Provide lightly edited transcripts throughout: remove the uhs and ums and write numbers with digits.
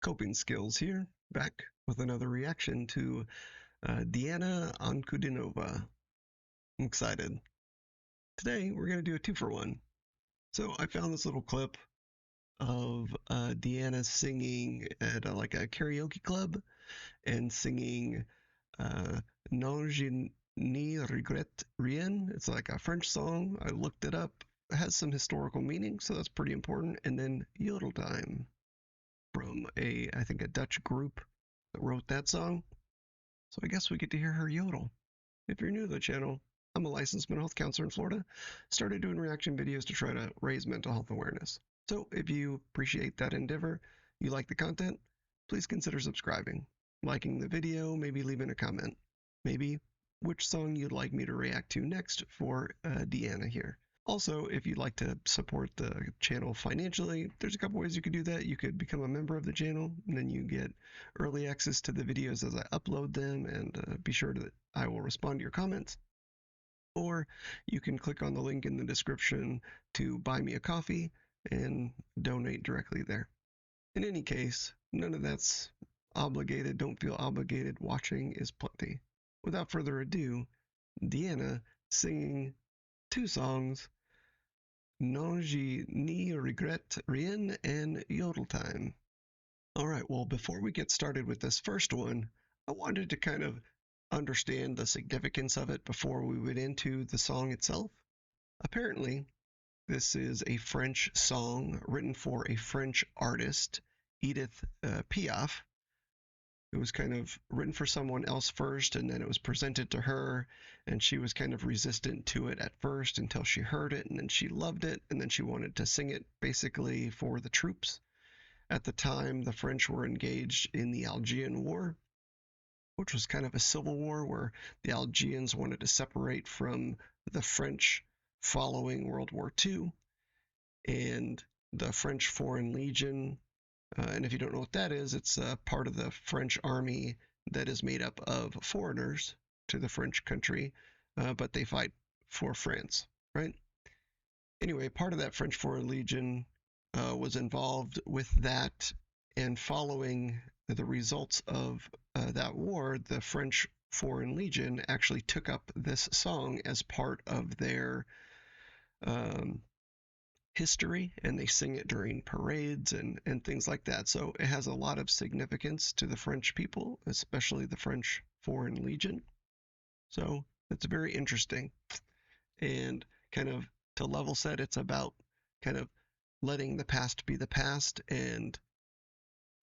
Coping Skills here, back with another reaction to Diana Ankudinova. I'm excited. Today we're going to do a 2-for-1. So I found this little clip of Diana singing at like a karaoke club and singing Non je ne regrette rien. It's like a French song. I looked it up. It has some historical meaning, so that's pretty important. And then Jodel Time from I think a Dutch group that wrote that song. So I guess we get to hear her yodel. If you're new to the channel, I'm a licensed mental health counselor in Florida. Started doing reaction videos to try to raise mental health awareness. So if you appreciate that endeavor, you like the content, please consider subscribing, liking the video, maybe leaving a comment. Maybe which song you'd like me to react to next for Diana here. Also, if you'd like to support the channel financially, there's a couple ways you could do that. You could become a member of the channel, and then you get early access to the videos as I upload them, and be sure that I will respond to your comments. Or you can click on the link in the description to buy me a coffee and donate directly there. In any case, none of that's obligated. Don't feel obligated. Watching is plenty. Without further ado, Diana singing 2 songs, Non je ne regrette rien and Jodel Time. Alright, well, before we get started with this first one, I wanted to kind of understand the significance of it before we went into the song itself. Apparently, this is a French song written for a French artist, Edith Piaf. It was kind of written for someone else first, and then it was presented to her, and she was kind of resistant to it at first until she heard it, and then she loved it, and then she wanted to sing it basically for the troops. At the time, the French were engaged in the Algerian War, which was kind of a civil war where the Algerians wanted to separate from the French following World War II, and the French Foreign Legion. And if you don't know what that is, it's a part of the French army that is made up of foreigners to the French country, but they fight for France, right? Anyway, part of that French Foreign Legion was involved with that, and following the results of that war, the French Foreign Legion actually took up this song as part of their history, and they sing it during parades and things like that. So it has a lot of significance to the French people, especially the French Foreign Legion. So it's very interesting. And kind of to level set, it's about kind of letting the past be the past, and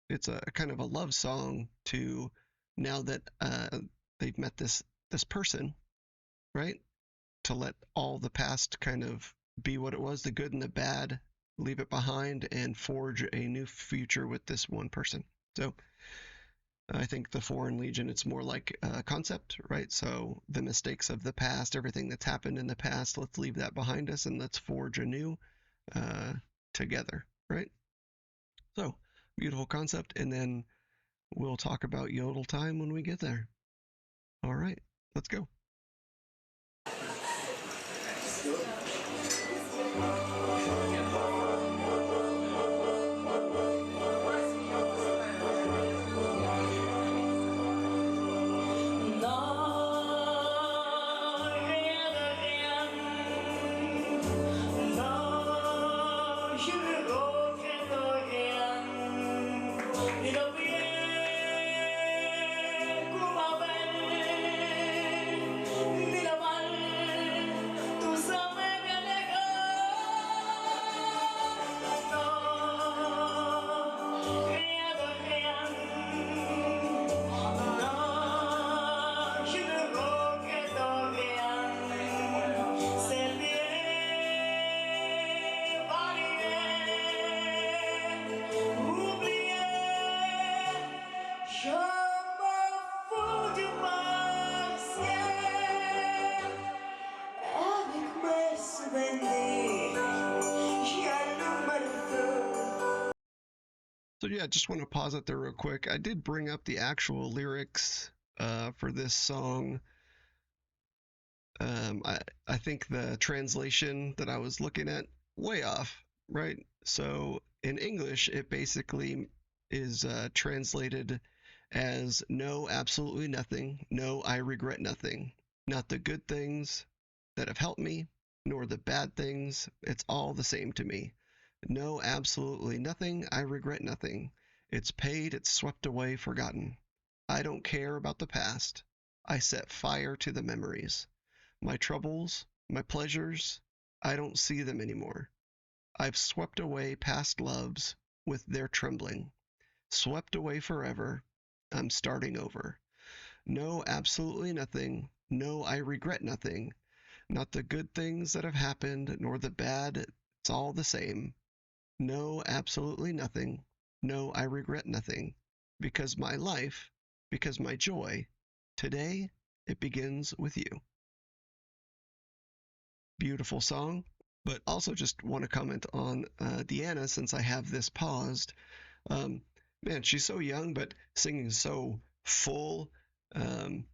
it's a kind of a love song to now that they've met this person, right? To let all the past kind of be what it was, the good and the bad, leave it behind, and forge a new future with this one person. So I think the Foreign Legion, it's more like a concept, right? So the mistakes of the past, everything that's happened in the past, let's leave that behind us and let's forge anew together, right? So beautiful concept, and then we'll talk about Jodel Time when we get there. All right, let's go. So yeah, just want to pause it there real quick. I did bring up the actual lyrics for this song. I think the translation that I was looking at way off, right? So in English, it basically is translated as no, absolutely nothing. No, I regret nothing. Not the good things that have helped me, nor the bad things. It's all the same to me. No, absolutely nothing. I regret nothing. It's paid, it's swept away, forgotten. I don't care about the past. I set fire to the memories. My troubles, my pleasures, I don't see them anymore. I've swept away past loves with their trembling. Swept away forever. I'm starting over. No, absolutely nothing. No, I regret nothing. Not the good things that have happened, nor the bad. It's all the same. No, absolutely nothing. No, I regret nothing. Because my life, because my joy, today, it begins with you. Beautiful song. But also just want to comment on Deanna since I have this paused. Um, Man, she's so young, but singing so full. Um,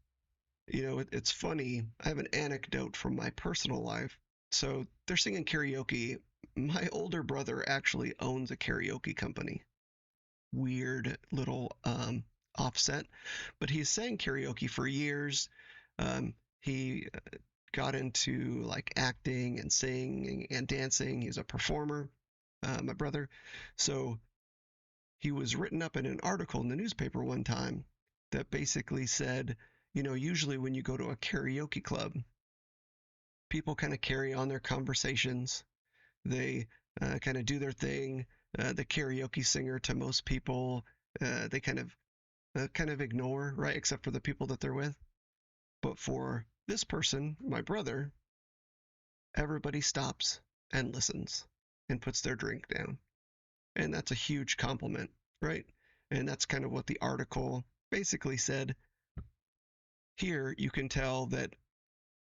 it's funny. I have an anecdote from my personal life. So they're singing karaoke. My older brother actually owns a karaoke company. Weird little offset, but he's sang karaoke for years. He got into like acting and singing and dancing. He's a performer, my brother. So he was written up in an article in the newspaper one time that basically said, usually when you go to a karaoke club, people kind of carry on their conversations. They kind of do their thing. The karaoke singer, to most people, they kind of ignore, right? Except for the people that they're with. But for this person, my brother, everybody stops and listens and puts their drink down. And that's a huge compliment, right? And that's kind of what the article basically said. Here you can tell that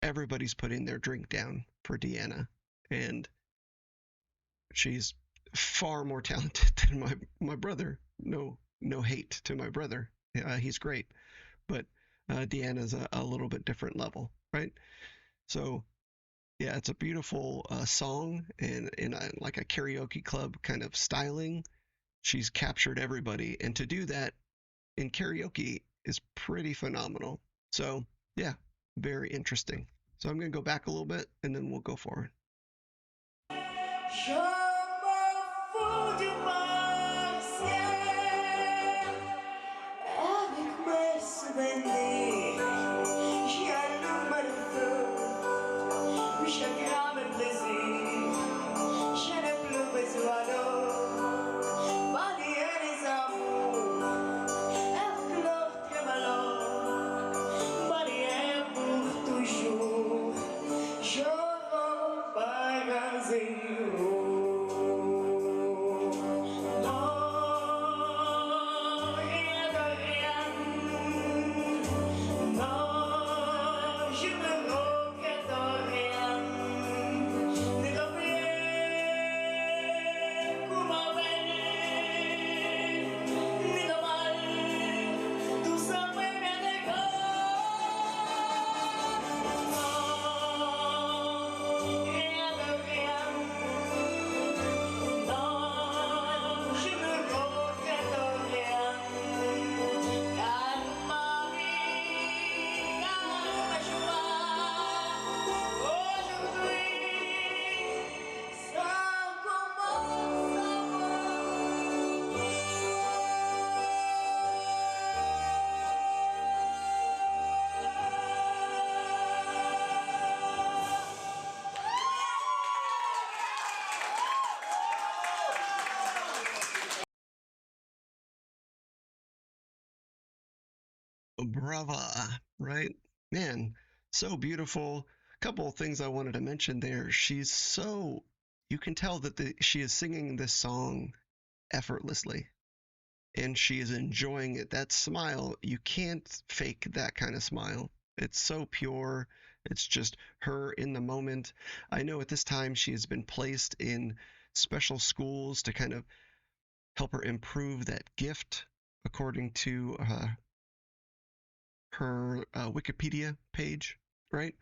everybody's putting their drink down for Deanna, and she's far more talented than my brother. No hate to my brother. He's great, but Deanna's a little bit different level, right? So yeah, it's a beautiful song, and in like a karaoke club kind of styling. She's captured everybody, and to do that in karaoke is pretty phenomenal. So yeah, very interesting. So I'm gonna go back a little bit, and then we'll go forward. Je m'en fous du ciel, avec mes souvenirs, j'allume le feu, chacun mes plaisirs, je n'ai plus besoin d'eau, marier les amours, avec leur trémolo, marier pour toujours, je repars à zéro. Brava, right? Man, so beautiful. A couple of things I wanted to mention there. You can tell that she is singing this song effortlessly and she is enjoying it. That smile, you can't fake that kind of smile. It's so pure. It's just her in the moment. I know at this time she has been placed in special schools to kind of help her improve that gift, according to her Wikipedia page, right?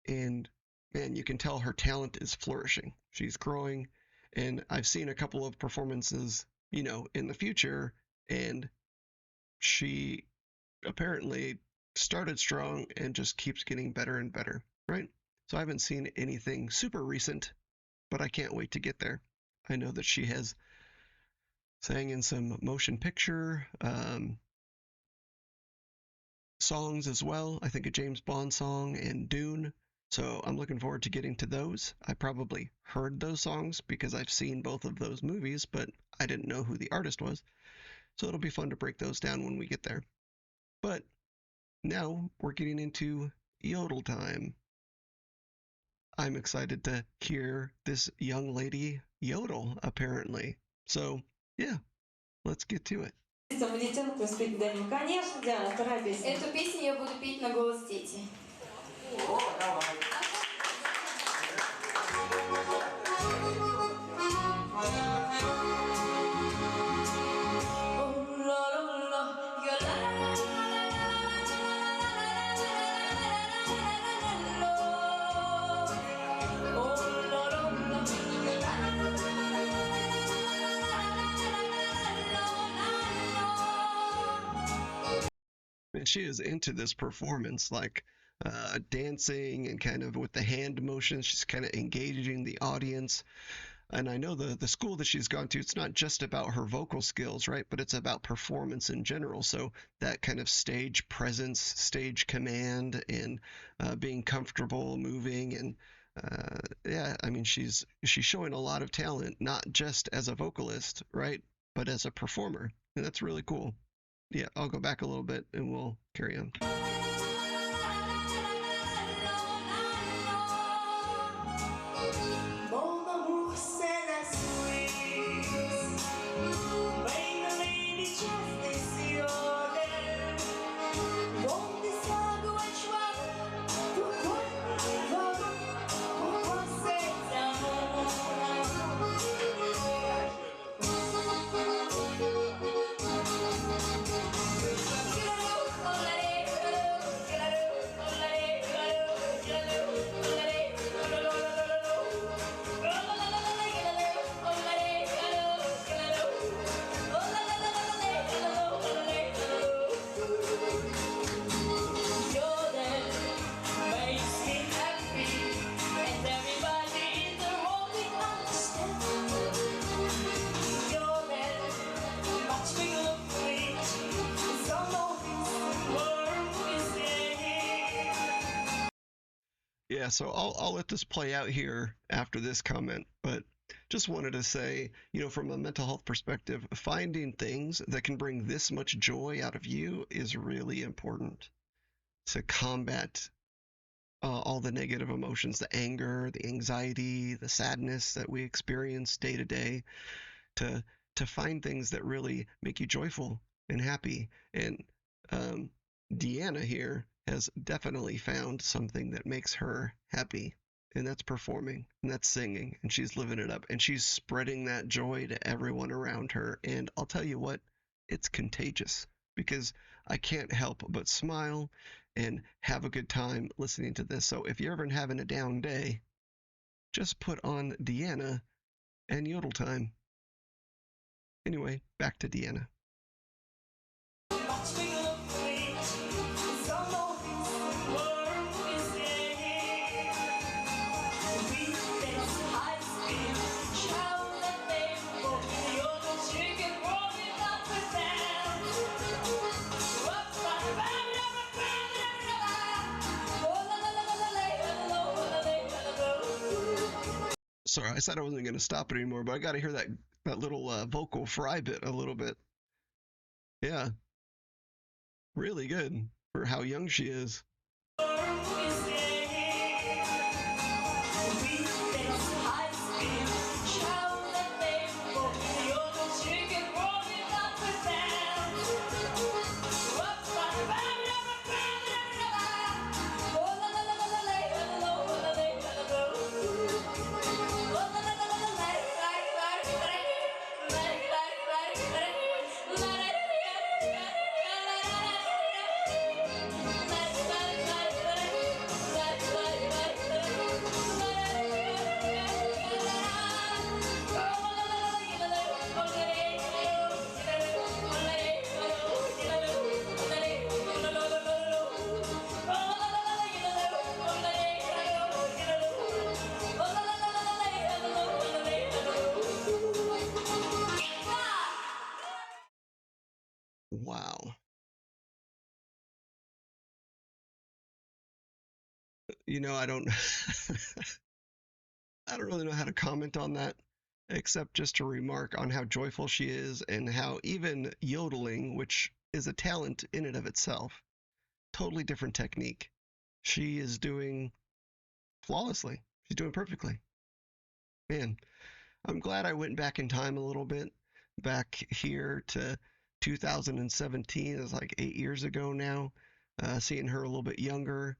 And man, you can tell her talent is flourishing. She's growing, and I've seen a couple of performances, in the future, and she apparently started strong and just keeps getting better and better, right? So I haven't seen anything super recent, but I can't wait to get there. I know that she has sang in some motion picture songs as well. I think a James Bond song and Dune. So I'm looking forward to getting to those. I probably heard those songs because I've seen both of those movies, but I didn't know who the artist was. So it'll be fun to break those down when we get there. But now we're getting into Jodel time. I'm excited to hear this young lady yodel, apparently. So, yeah, let's get to it. Конечно, Диана, вторая песня. Эту песню я буду петь на голос дети. О, давай. And she is into this performance, like dancing and kind of with the hand motions. She's kind of engaging the audience. And I know the school that she's gone to, it's not just about her vocal skills, right? But it's about performance in general. So that kind of stage presence, stage command, and being comfortable moving. And yeah, I mean, she's showing a lot of talent, not just as a vocalist, right? But as a performer. And that's really cool. Yeah, I'll go back a little bit and we'll carry on. Yeah, so I'll let this play out here after this comment, but just wanted to say, from a mental health perspective, finding things that can bring this much joy out of you is really important to combat all the negative emotions, the anger, the anxiety, the sadness that we experience day to day, to find things that really make you joyful and happy. And Deanna here has definitely found something that makes her happy, and that's performing, and that's singing, and she's living it up, and she's spreading that joy to everyone around her. And I'll tell you what, it's contagious, because I can't help but smile and have a good time listening to this. So if you're ever having a down day, just put on Deanna and Jodel time. Anyway, back to Deanna. Sorry, I said I wasn't going to stop it anymore, but I got to hear that little vocal fry bit a little bit. Yeah, really good for how young she is. I don't I don't really know how to comment on that, except just to remark on how joyful she is and how even yodeling, which is a talent in and of itself, totally different technique, she is doing flawlessly. She's doing perfectly. Man, I'm glad I went back in time a little bit, back here to 2017. It's like 8 years ago now, seeing her a little bit younger.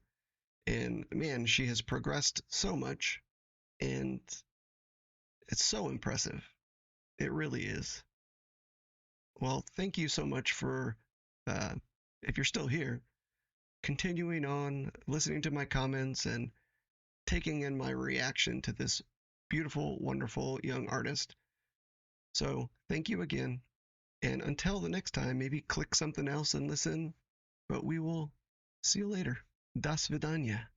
And man, she has progressed so much, and it's so impressive. It really is. Well, thank you so much for, uh, if you're still here, continuing on, listening to my comments, and taking in my reaction to this beautiful, wonderful young artist. So, thank you again. And until the next time, maybe click something else and listen. But we will see you later. Das vidanya.